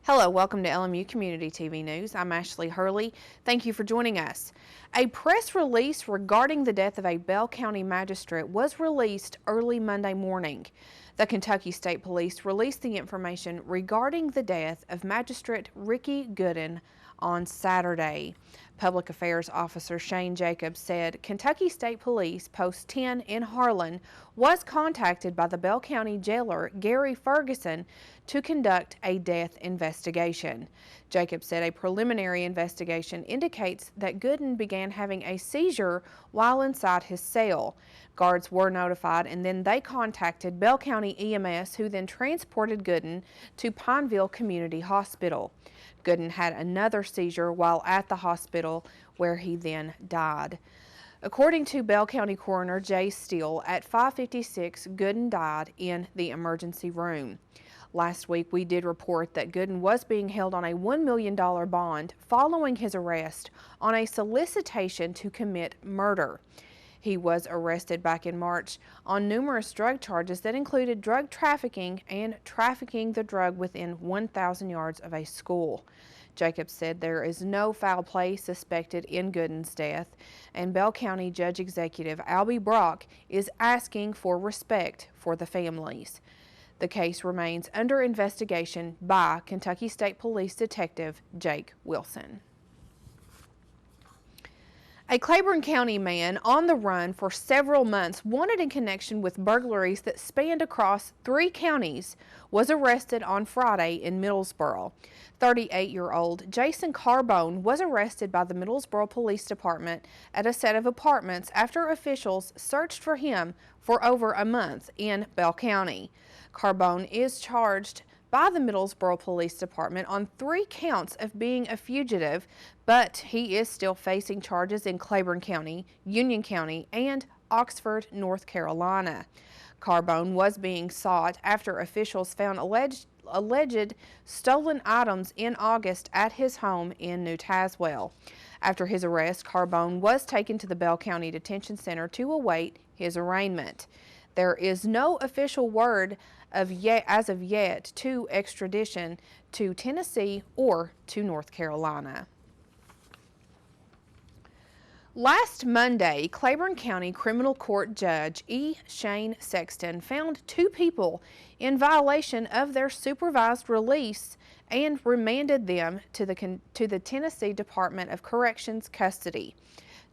Hello, welcome to LMU Community TV News. I'm Ashley Hurley. Thank you for joining us. A press release regarding the death of a Bell County magistrate was released early Monday morning. The Kentucky State Police released the information regarding the death of Magistrate Ricky Gooden on Saturday. Public Affairs Officer Shane Jacobs said Kentucky State Police Post 10 in Harlan was contacted by the Bell County jailer Gary Ferguson to conduct a death investigation. Jacobs said a preliminary investigation indicates that Gooden began having a seizure while inside his cell. Guards were notified and then they contacted Bell County EMS, who then transported Gooden to Pineville Community Hospital. Gooden had another seizure while at the hospital, where he then died. According to Bell County Coroner Jay Steele, at 5:56, Gooden died in the emergency room. Last week, we did report that Gooden was being held on a $1 million bond following his arrest on a solicitation to commit murder. He was arrested back in March on numerous drug charges that included drug trafficking and trafficking the drug within 1,000 yards of a school. Jacobs said there is no foul play suspected in Gooden's death, and Bell County Judge Executive Albie Brock is asking for respect for the families. The case remains under investigation by Kentucky State Police Detective Jake Wilson. A Claiborne County man on the run for several months, wanted in connection with burglaries that spanned across 3 counties, was arrested on Friday in Middlesboro. 38-year-old Jason Carbone was arrested by the Middlesboro Police Department at a set of apartments after officials searched for him for over a month in Bell County. Carbone is charged by the Middlesboro Police Department on 3 counts of being a fugitive, but he is still facing charges in Claiborne County, Union County, and Oxford, North Carolina. Carbone was being sought after officials found alleged stolen items in August at his home in New Tazewell. After his arrest, Carbone was taken to the Bell County Detention Center to await his arraignment. There is no official word as of yet to extradition to Tennessee or to North Carolina. Last Monday, Claiborne County Criminal Court Judge E. Shane Sexton found 2 people in violation of their supervised release and remanded them to the Tennessee Department of Corrections custody.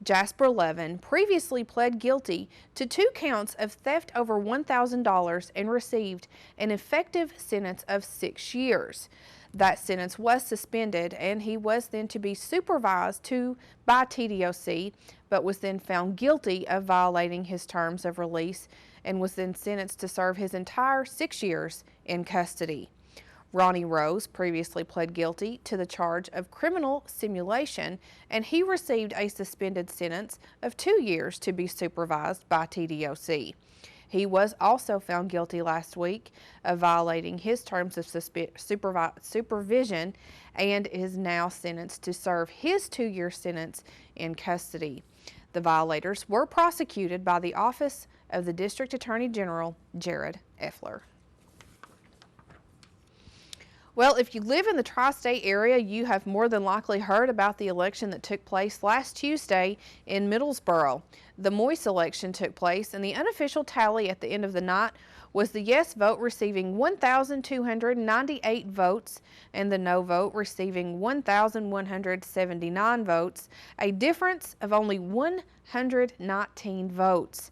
Jasper Levin previously pled guilty to 2 counts of theft over $1,000 and received an effective sentence of 6 years. That sentence was suspended and he was then to be supervised by TDOC, but was then found guilty of violating his terms of release and was then sentenced to serve his entire 6 years in custody. Ronnie Rose previously pled guilty to the charge of criminal simulation, and he received a suspended sentence of 2 years to be supervised by TDOC. He was also found guilty last week of violating his terms of supervision and is now sentenced to serve his 2-year sentence in custody. The violators were prosecuted by the Office of the District Attorney General, Jared Effler. Well, if you live in the tri-state area, you have more than likely heard about the election that took place last Tuesday in Middlesboro. The Moise election took place, and the unofficial tally at the end of the night was the yes vote receiving 1,298 votes and the no vote receiving 1,179 votes, a difference of only 119 votes.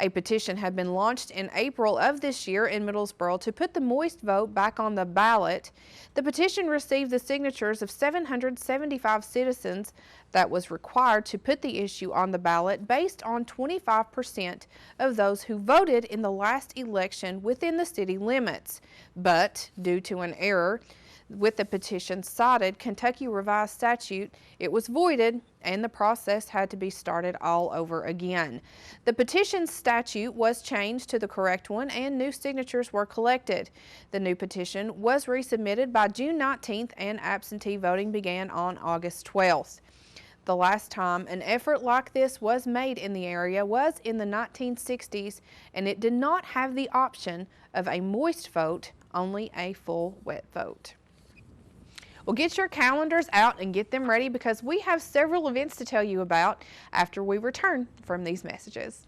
A petition had been launched in April of this year in Middlesboro to put the Moise vote back on the ballot. The petition received the signatures of 775 citizens that was required to put the issue on the ballot based on 25% of those who voted in the last election within the city limits. But due to an error with the petition cited Kentucky Revised Statute, it was voided and the process had to be started all over again. The petition statute was changed to the correct one and new signatures were collected. The new petition was resubmitted by June 19th and absentee voting began on August 12th. The last time an effort like this was made in the area was in the 1960s, and it did not have the option of a moist vote, only a full wet vote. Well, get your calendars out and get them ready because we have several events to tell you about after we return from these messages.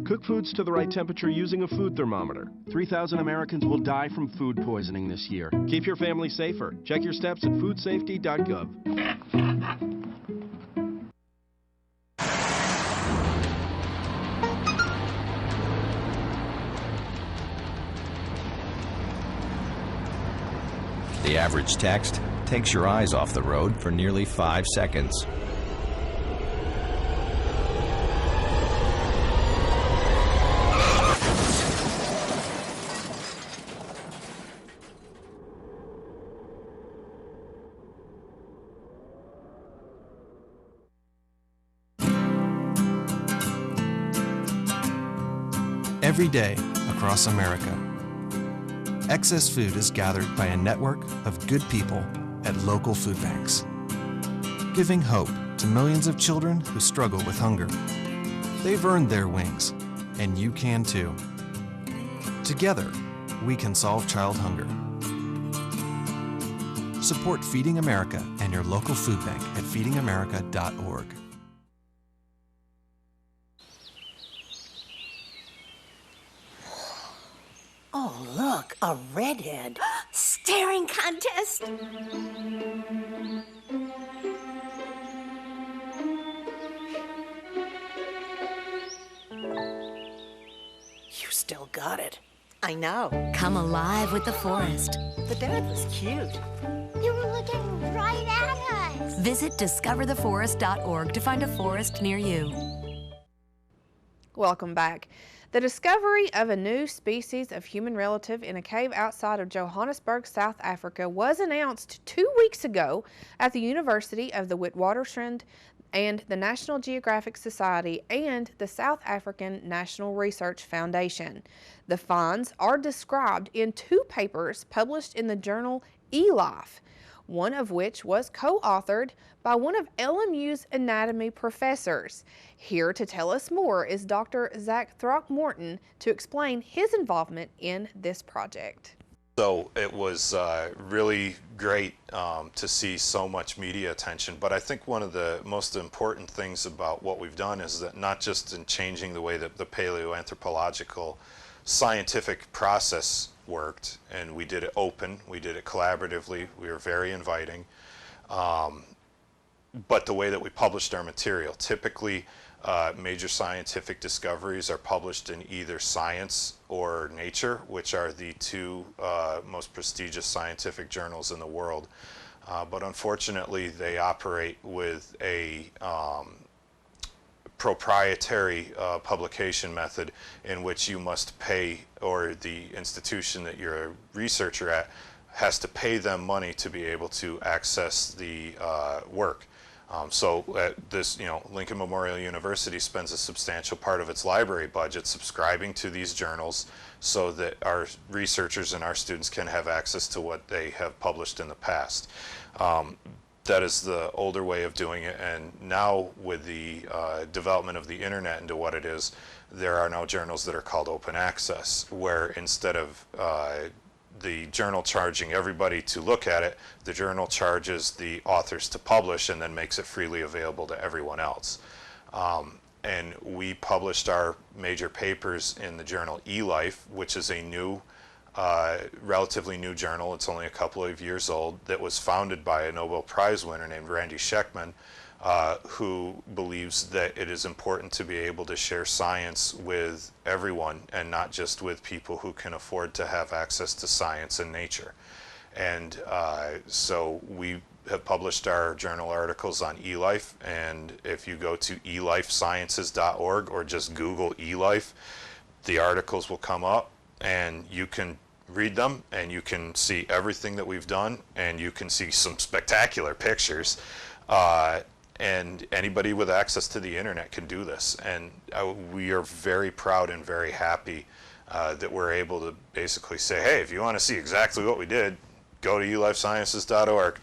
Cook foods to the right temperature using a food thermometer. 3,000 Americans will die from food poisoning this year. Keep your family safer. Check your steps at foodsafety.gov. The average text takes your eyes off the road for nearly 5 seconds. Every day across America, excess food is gathered by a network of good people at local food banks, giving hope to millions of children who struggle with hunger. They've earned their wings, and you can too. Together, we can solve child hunger. Support Feeding America and your local food bank at feedingamerica.org. Oh, look, a redhead. Staring contest. You still got it. I know. Come alive with the forest. The dad was cute. You were looking right at us. Visit discovertheforest.org to find a forest near you. Welcome back. The discovery of a new species of human relative in a cave outside of Johannesburg, South Africa was announced 2 weeks ago at the University of the Witwatersrand and the National Geographic Society and the South African National Research Foundation. The finds are described in 2 papers published in the journal eLife, one of which was co-authored by one of LMU's anatomy professors. Here to tell us more is Dr. Zach Throckmorton to explain his involvement in this project. So it was really great to see so much media attention, but I think one of the most important things about what we've done is that not just in changing the way that the paleoanthropological scientific process worked, and we did it open, we did it collaboratively, we were very inviting, but the way that we published our material. Typically, major scientific discoveries are published in either Science or Nature, which are the 2 most prestigious scientific journals in the world. But unfortunately, they operate with a proprietary publication method in which you must pay, or the institution that you're a researcher at has to pay them money to be able to access the work. So this, Lincoln Memorial University spends a substantial part of its library budget subscribing to these journals so that our researchers and our students can have access to what they have published in the past. That is the older way of doing it, and now with the development of the internet into what it is, there are now journals that are called open access, where instead of the journal charging everybody to look at it, the journal charges the authors to publish and then makes it freely available to everyone else. And we published our major papers in the journal eLife, which is a new, relatively new journal. It's only a couple of years old, that was founded by a Nobel Prize winner named Randy Sheckman, who believes that it is important to be able to share science with everyone and not just with people who can afford to have access to science and nature. And so we have published our journal articles on eLife, and if you go to elifesciences.org or just Google eLife, the articles will come up and you can read them and you can see everything that we've done, and you can see some spectacular pictures. And anybody with access to the internet can do this, and we are very proud and very happy that we're able to basically say, hey, if you want to see exactly what we did, go to ulifesciences.org.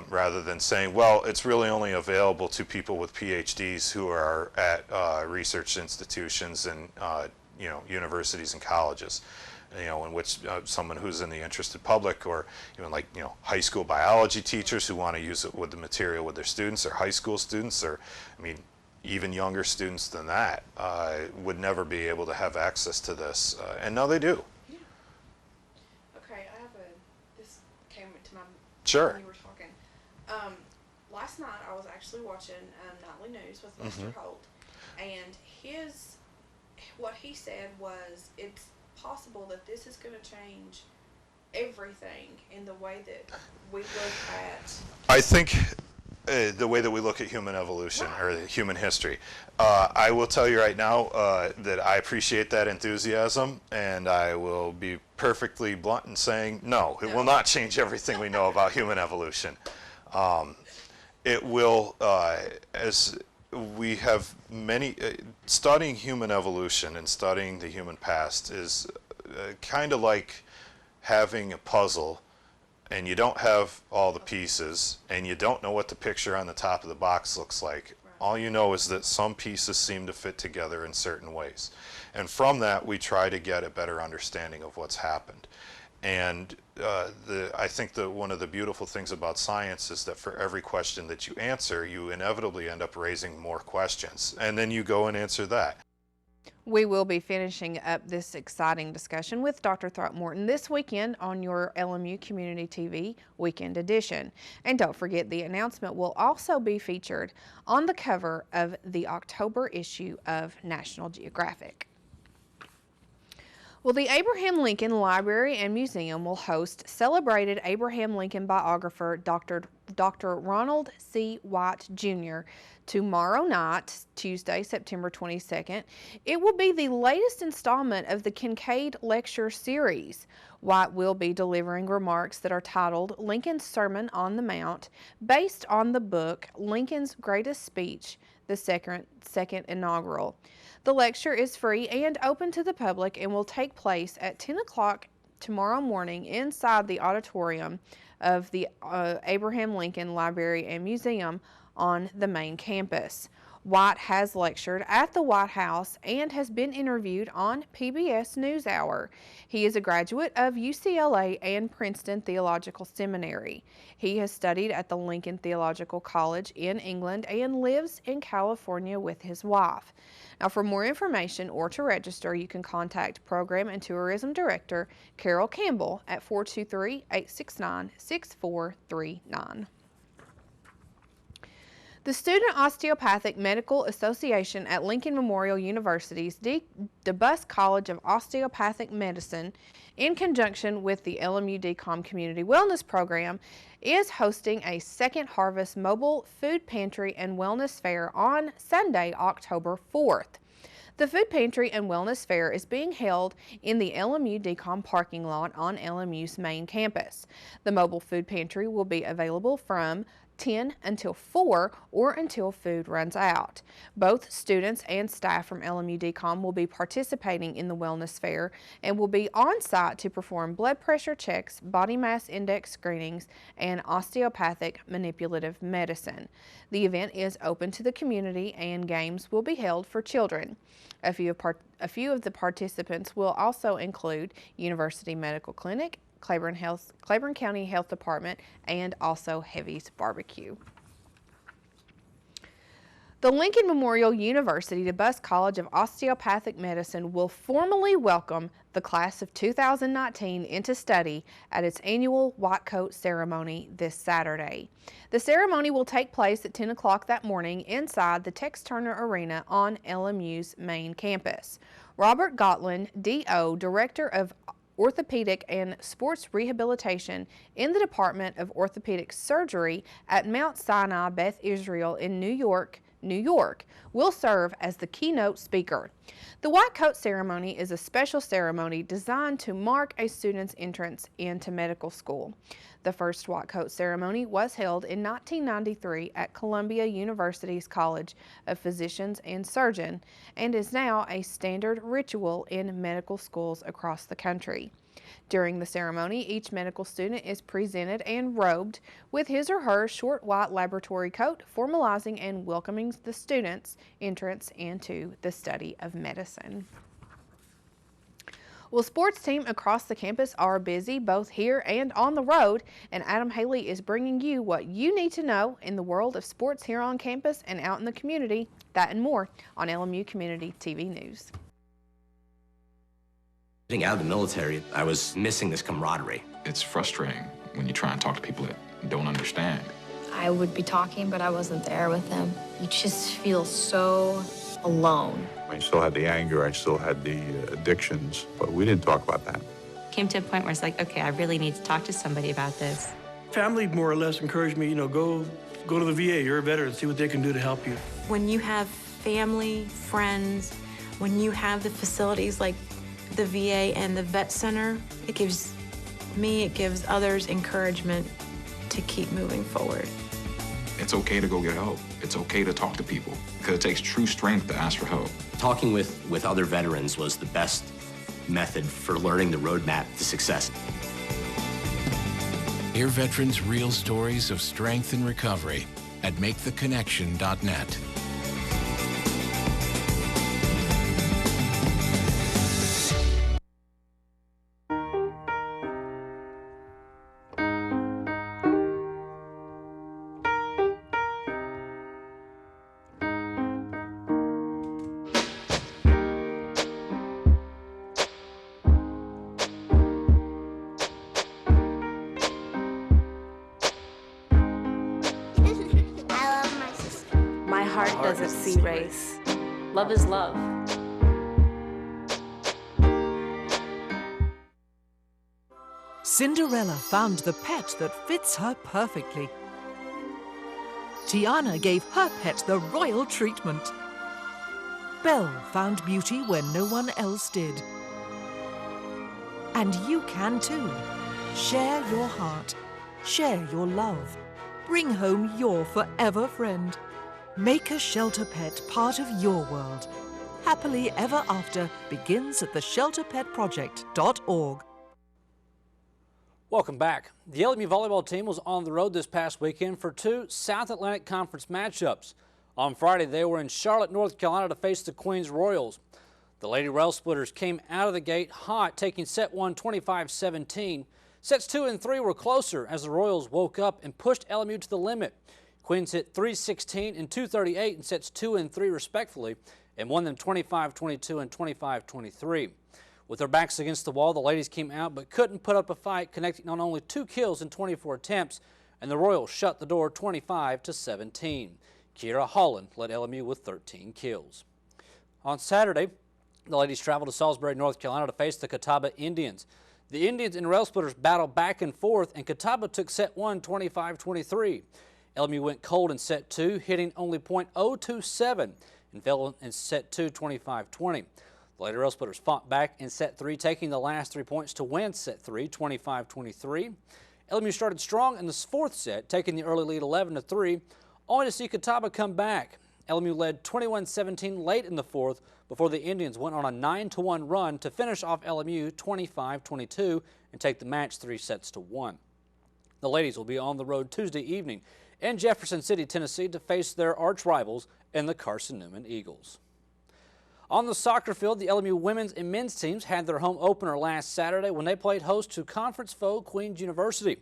Rather than saying, well, it's really only available to people with PhDs who are at research institutions and universities and colleges, in which someone who's in the interested public, or even like high school biology teachers who want to use it with the material with their students, or high school students, or even younger students than that would never be able to have access to this, and now they do. Yeah. Okay, this came to my Sure. when you were talking. Last night I was actually watching Nightly News with Lester Holt, and what he said was it's possible that this is going to change everything in the way that we look at. I think the way that we look at human evolution, or human history. I will tell you right now that I appreciate that enthusiasm, and I will be perfectly blunt in saying no, it will not change everything we know about human evolution. It will, as we have many, studying human evolution and studying the human past is kind of like having a puzzle, and you don't have all the pieces, and you don't know what the picture on the top of the box looks like. All you know is that some pieces seem to fit together in certain ways. And from that, we try to get a better understanding of what's happened. And I think that one of the beautiful things about science is that for every question that you answer, you inevitably end up raising more questions. And then you go and answer that. We will be finishing up this exciting discussion with Dr. Throckmorton this weekend on your LMU Community TV Weekend Edition. And don't forget, the announcement will also be featured on the cover of the October issue of National Geographic. Well, the Abraham Lincoln Library and Museum will host celebrated Abraham Lincoln biographer Dr. Ronald C. White, Jr. tomorrow night, Tuesday, September 22nd. It will be the latest installment of the Kincaid Lecture Series. White will be delivering remarks that are titled Lincoln's Sermon on the Mount, based on the book Lincoln's Greatest Speech, the second inaugural. The lecture is free and open to the public and will take place at 10 o'clock tomorrow morning inside the auditorium of the Abraham Lincoln Library and Museum on the main campus. White has lectured at the White House and has been interviewed on PBS NewsHour. He is a graduate of UCLA and Princeton Theological Seminary. He has studied at the Lincoln Theological College in England and lives in California with his wife. Now, for more information or to register, you can contact Program and Tourism Director Carol Campbell at 423-869-6439. The Student Osteopathic Medical Association at Lincoln Memorial University's DeBus College of Osteopathic Medicine, in conjunction with the LMU DCOM Community Wellness Program, is hosting a Second Harvest Mobile Food Pantry and Wellness Fair on Sunday, October 4th. The Food Pantry and Wellness Fair is being held in the LMU DCOM parking lot on LMU's main campus. The mobile food pantry will be available from 10 until 4 or until food runs out. Both students and staff from LMU DCOM will be participating in the wellness fair and will be on site to perform blood pressure checks, body mass index screenings, and osteopathic manipulative medicine. The event is open to the community and games will be held for children. A few of the participants will also include University Medical Clinic, Claiborne County Health Department, and also Heavy's Barbecue. The Lincoln Memorial University DeBus College of Osteopathic Medicine will formally welcome the class of 2019 into study at its annual white coat ceremony this Saturday. The ceremony will take place at 10 o'clock that morning inside the Tex Turner Arena on LMU's main campus. Robert Gotlin, D.O., Director of Orthopedic and Sports Rehabilitation in the Department of Orthopedic Surgery at Mount Sinai Beth Israel in New York, New York, will serve as the keynote speaker. The White Coat Ceremony is a special ceremony designed to mark a student's entrance into medical school. The first White Coat Ceremony was held in 1993 at Columbia University's College of Physicians and Surgeons and is now a standard ritual in medical schools across the country. During the ceremony, each medical student is presented and robed with his or her short white laboratory coat, formalizing and welcoming the student's entrance into the study of medicine. Well, sports teams across the campus are busy both here and on the road, and Adam Haley is bringing you what you need to know in the world of sports here on campus and out in the community. That and more on LMU Community TV News. Getting out of the military, I was missing this camaraderie. It's frustrating when you try and talk to people that don't understand. I would be talking, but I wasn't there with them. You just feel so alone. I still had the anger, I still had the addictions, but we didn't talk about that. Came to a point where it's like, okay, I really need to talk to somebody about this. Family more or less encouraged me, go to the VA, you're a veteran, see what they can do to help you. When you have family, friends, when you have the facilities like the VA and the vet center, it gives others encouragement to keep moving forward. It's okay to go get help. It's okay to talk to people because it takes true strength to ask for help. Talking with other veterans was the best method for learning the roadmap to success. Hear veterans' real stories of strength and recovery at maketheconnection.net. Heart doesn't see race. Love is love. Cinderella found the pet that fits her perfectly. Tiana gave her pet the royal treatment. Belle found beauty where no one else did. And you can too. Share your heart. Share your love. Bring home your forever friend. Make a shelter pet part of your world. Happily Ever After begins at theshelterpetproject.org. Welcome back. The LMU volleyball team was on the road this past weekend for 2 South Atlantic Conference matchups. On Friday, they were in Charlotte, North Carolina to face the Queens Royals. The Lady Rail Splitters came out of the gate hot, taking set 1 25-17. Sets 2 and 3 were closer as the Royals woke up and pushed LMU to the limit. Queens hit 316 and 238 in sets 2 and 3 respectively and won them 25-22 and 25-23. With their backs against the wall, the ladies came out but couldn't put up a fight, connecting on only 2 kills in 24 attempts, and the Royals shut the door 25-17. Kiera Holland led LMU with 13 kills. On Saturday, the ladies traveled to Salisbury, North Carolina to face the Catawba Indians. The Indians and Rail Splitters battled back and forth, and Catawba took set 1 25-23. LMU went cold in set 2, hitting only .027 and fell in set 2 25-20. The Lady Rail Splitters fought back in set 3, taking the last 3 points to win set 3 25-23. LMU started strong in the 4th set, taking the early lead 11-3, only to see Catawba come back. LMU led 21-17 late in the 4th before the Indians went on a 9-1 run to finish off LMU 25-22 and take the match 3-1. The ladies will be on the road Tuesday evening in Jefferson City, Tennessee to face their arch rivals in the Carson Newman Eagles. On the soccer field, the LMU women's and men's teams had their home opener last Saturday when they played host to conference foe Queens University.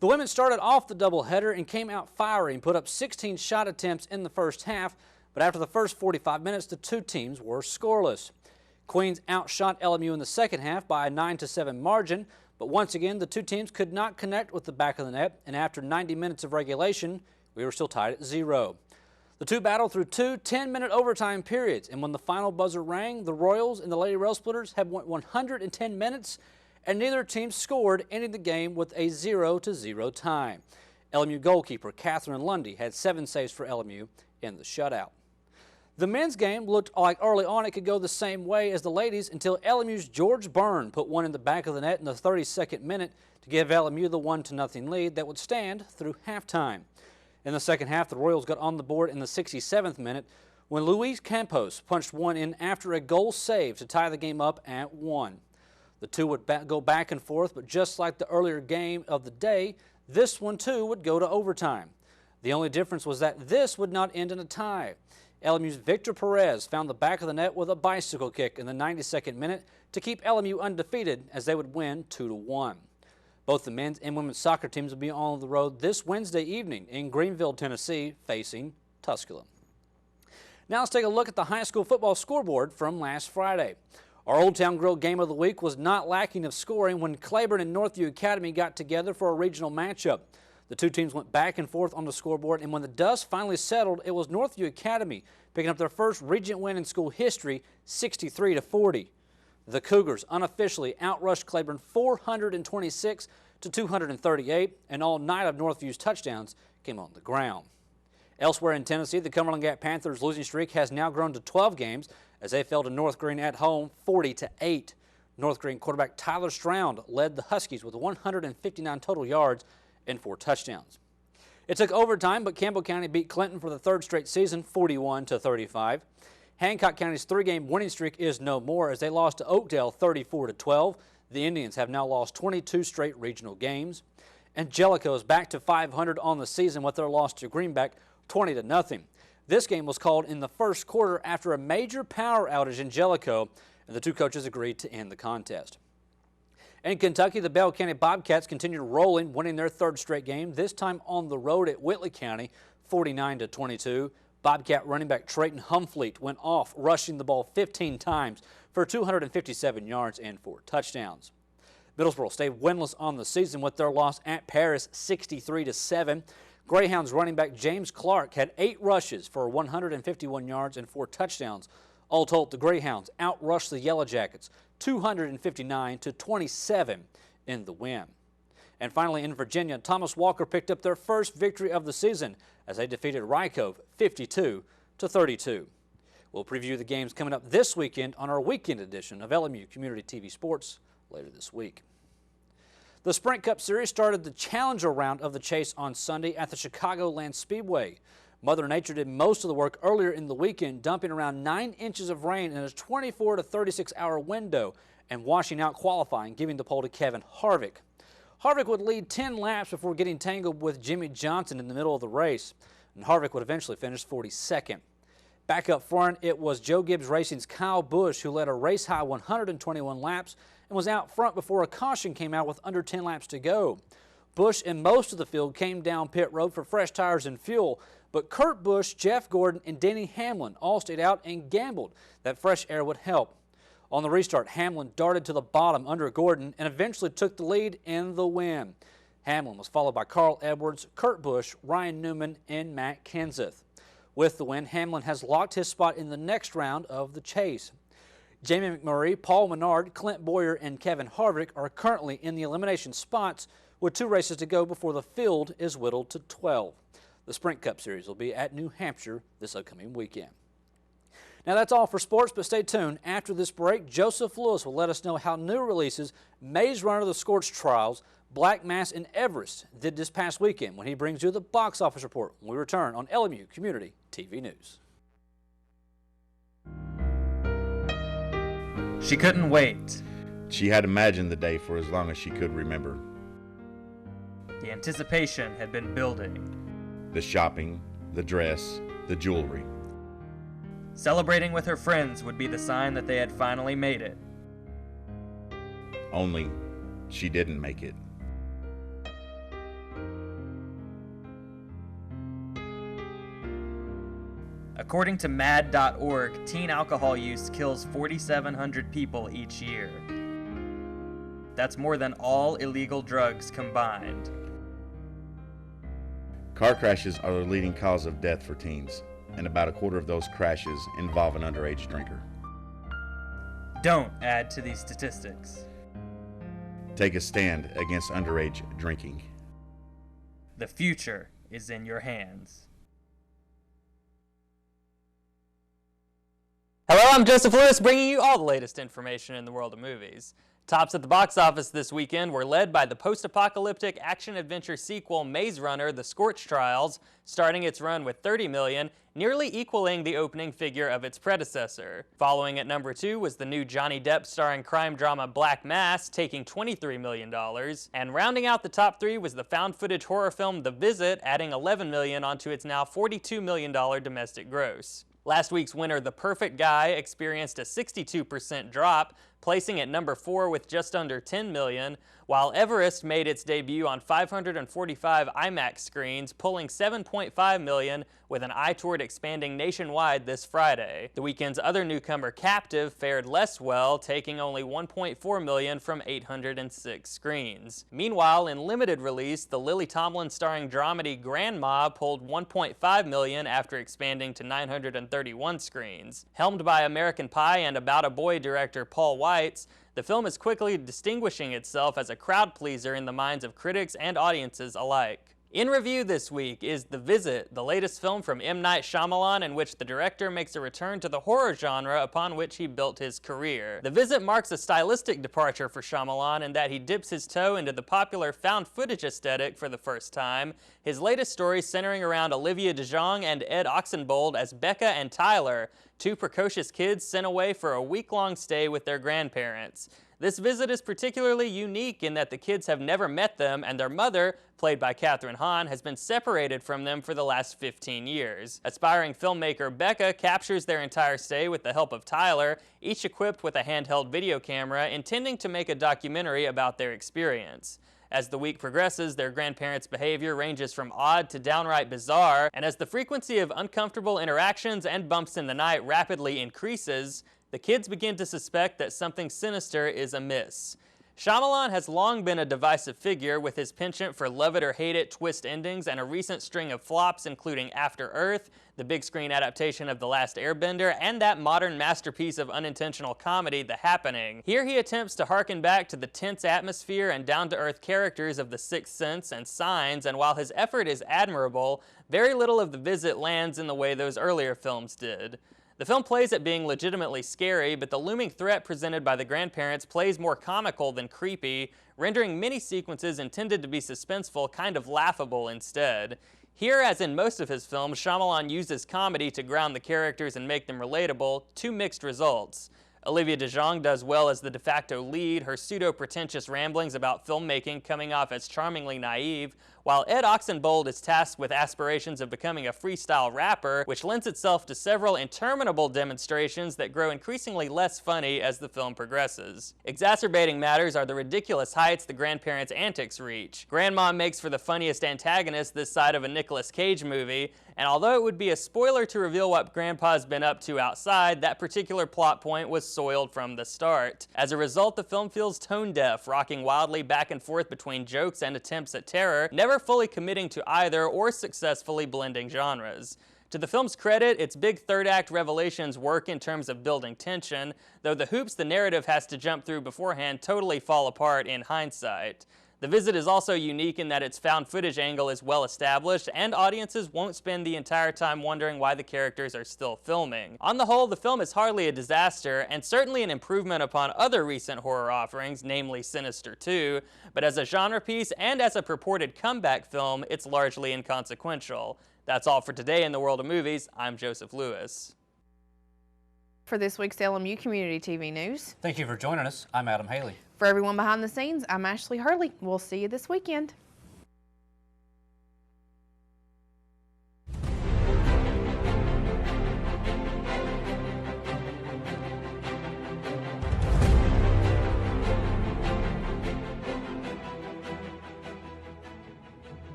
The women started off the doubleheader and came out fiery and put up 16 shot attempts in the first half, but after the first 45 minutes, the 2 teams were scoreless. Queens outshot LMU in the second half by a 9-7 margin, but once again, the 2 teams could not connect with the back of the net, and after 90 minutes of regulation, we were still tied at 0. The 2 battled through 2 10-minute overtime periods, and when the final buzzer rang, the Royals and the Lady Rail Splitters had went 110 minutes, and neither team scored, ending the game with a 0-0 tie. LMU goalkeeper Catherine Lundy had 7 saves for LMU in the shutout. The men's game looked like early on it could go the same way as the ladies until LMU's George Byrne put one in the back of the net in the 32nd minute to give LMU the 1-0 lead that would stand through halftime. In the second half, the Royals got on the board in the 67th minute when Luis Campos punched one in after a goal save to tie the game up at 1. The two would go back and forth, but just like the earlier game of the day, this one too would go to overtime. The only difference was that this would not end in a tie. LMU's Victor Perez found the back of the net with a bicycle kick in the 92nd minute to keep LMU undefeated as they would win 2-1. Both the men's and women's soccer teams will be on the road this Wednesday evening in Greenville, Tennessee, facing Tusculum. Now let's take a look at the high school football scoreboard from last Friday. Our Old Town Grill game of the week was not lacking of scoring when Claiborne and Northview Academy got together for a regional matchup. The two teams went back and forth on the scoreboard, and when the dust finally settled, it was Northview Academy picking up their first region win in school history, 63-40. The Cougars unofficially outrushed Claiborne 426 to 238, and all 9 of Northview's touchdowns came on the ground. Elsewhere in Tennessee, the Cumberland Gap Panthers' losing streak has now grown to 12 games as they fell to North Green at home 40-8. North Green quarterback Tyler Stroud led the Huskies with 159 total yards and 4 touchdowns. It took overtime, but Campbell County beat Clinton for the 3rd straight season 41-35. Hancock County's 3-game winning streak is no more as they lost to Oakdale 34-12. The Indians have now lost 22 straight regional games. Angelico is back to 500 on the season with their loss to Greenback 20-0. This game was called in the first quarter after a major power outage in Jellicoe, and the two coaches agreed to end the contest. In Kentucky, the Bell County Bobcats continued rolling, winning their 3rd straight game, this time on the road at Whitley County, 49-22. Bobcat running back Trayton Humfleet went off, rushing the ball 15 times for 257 yards and 4 touchdowns. Middlesboro stayed winless on the season with their loss at Paris 63-7. Greyhounds running back James Clark had 8 rushes for 151 yards and 4 touchdowns. All told, the Greyhounds outrushed the Yellow Jackets 259-27 in the win. And finally in Virginia, Thomas Walker picked up their first victory of the season as they defeated Rykov 52-32. We'll preview the games coming up this weekend on our weekend edition of LMU Community TV Sports later this week. The Sprint Cup Series started the Challenger round of the chase on Sunday at the Chicagoland Speedway. Mother Nature did most of the work earlier in the weekend, dumping around 9 inches of rain in a 24 to 36 hour window and washing out qualifying, giving the pole to Kevin Harvick. Harvick would lead 10 laps before getting tangled with Jimmy Johnson in the middle of the race, and Harvick would eventually finish 42nd. Back up front, it was Joe Gibbs Racing's Kyle Busch who led a race-high 121 laps and was out front before a caution came out with under 10 laps to go. Busch and most of the field came down pit road for fresh tires and fuel, but Kurt Busch, Jeff Gordon, and Denny Hamlin all stayed out and gambled that fresh air would help. On the restart, Hamlin darted to the bottom under Gordon and eventually took the lead in the win. Hamlin was followed by Carl Edwards, Kurt Busch, Ryan Newman, and Matt Kenseth. With the win, Hamlin has locked his spot in the next round of the chase. Jamie McMurray, Paul Menard, Clint Boyer, and Kevin Harvick are currently in the elimination spots with 2 races to go before the field is whittled to 12. The Sprint Cup Series will be at New Hampshire this upcoming weekend. Now that's all for sports, but stay tuned. After this break, Joseph Lewis will let us know how new releases Maze Runner the Scorch Trials, Black Mass, and Everest did this past weekend when he brings you the box office report when we return on LMU Community TV News. She couldn't wait. She had imagined the day for as long as she could remember. The anticipation had been building. The shopping, the dress, the jewelry. Celebrating with her friends would be the sign that they had finally made it. Only she didn't make it. According to MAD.org, teen alcohol use kills 4,700 people each year. That's more than all illegal drugs combined. Car crashes are the leading cause of death for teens, and about a quarter of those crashes involve an underage drinker. Don't add to these statistics. Take a stand against underage drinking. The future is in your hands. Hello, I'm Joseph Lewis, bringing you all the latest information in the world of movies. Tops at the box office this weekend were led by the post-apocalyptic action-adventure sequel Maze Runner: The Scorch Trials, starting its run with $30 million, nearly equaling the opening figure of its predecessor. Following at number 2 was the new Johnny Depp starring crime drama Black Mass, taking $23 million. And rounding out the top 3 was the found-footage horror film The Visit, adding $11 million onto its now $42 million domestic gross. Last week's winner, The Perfect Guy, experienced a 62% drop, placing at number 4 with just under $10 million, while Everest made its debut on 545 IMAX screens, pulling $7.5 million with an eye toward expanding nationwide this Friday. The weekend's other newcomer, Captive, fared less well, taking only $1.4 million from 806 screens. Meanwhile, in limited release, the Lily Tomlin starring dramedy Grandma pulled $1.5 million after expanding to 931 screens. Helmed by American Pie and About a Boy director Paul Weitz, the film is quickly distinguishing itself as a crowd pleaser in the minds of critics and audiences alike. In review this week is The Visit, the latest film from M. Night Shyamalan, in which the director makes a return to the horror genre upon which he built his career. The Visit marks a stylistic departure for Shyamalan in that he dips his toe into the popular found footage aesthetic for the first time, his latest story centering around Olivia DeJonge and Ed Oxenbould as Becca and Tyler, two precocious kids sent away for a week-long stay with their grandparents. This visit is particularly unique in that the kids have never met them, and their mother, played by Kathryn Hahn, has been separated from them for the last 15 years. Aspiring filmmaker Becca captures their entire stay with the help of Tyler, each equipped with a handheld video camera, intending to make a documentary about their experience. As the week progresses, their grandparents' behavior ranges from odd to downright bizarre, and as the frequency of uncomfortable interactions and bumps in the night rapidly increases, the kids begin to suspect that something sinister is amiss. Shyamalan has long been a divisive figure, with his penchant for love it or hate it twist endings and a recent string of flops including After Earth, the big screen adaptation of The Last Airbender, and that modern masterpiece of unintentional comedy, The Happening. Here he attempts to harken back to the tense atmosphere and down-to-earth characters of The Sixth Sense and Signs, and while his effort is admirable, very little of The Visit lands in the way those earlier films did. The film plays at being legitimately scary, but the looming threat presented by the grandparents plays more comical than creepy, rendering many sequences intended to be suspenseful kind of laughable instead. Here, as in most of his films, Shyamalan uses comedy to ground the characters and make them relatable, to mixed results. Olivia DeJonge does well as the de facto lead, her pseudo-pretentious ramblings about filmmaking coming off as charmingly naive, while Ed Oxenbould is tasked with aspirations of becoming a freestyle rapper, which lends itself to several interminable demonstrations that grow increasingly less funny as the film progresses. Exacerbating matters are the ridiculous heights the grandparents' antics reach. Grandma makes for the funniest antagonist this side of a Nicolas Cage movie, and although it would be a spoiler to reveal what Grandpa's been up to outside, that particular plot point was soiled from the start. As a result, the film feels tone-deaf, rocking wildly back and forth between jokes and attempts at terror, never fully committing to either or successfully blending genres. To the film's credit, its big third-act revelations work in terms of building tension, though the hoops the narrative has to jump through beforehand totally fall apart in hindsight. The Visit is also unique in that its found footage angle is well established, and audiences won't spend the entire time wondering why the characters are still filming. On the whole, the film is hardly a disaster, and certainly an improvement upon other recent horror offerings, namely Sinister 2, but as a genre piece and as a purported comeback film, it's largely inconsequential. That's all for today in the world of movies. I'm Joseph Lewis. For this week's LMU Community TV News. Thank you for joining us. I'm Adam Haley. For everyone behind the scenes, I'm Ashley Hurley. We'll see you this weekend.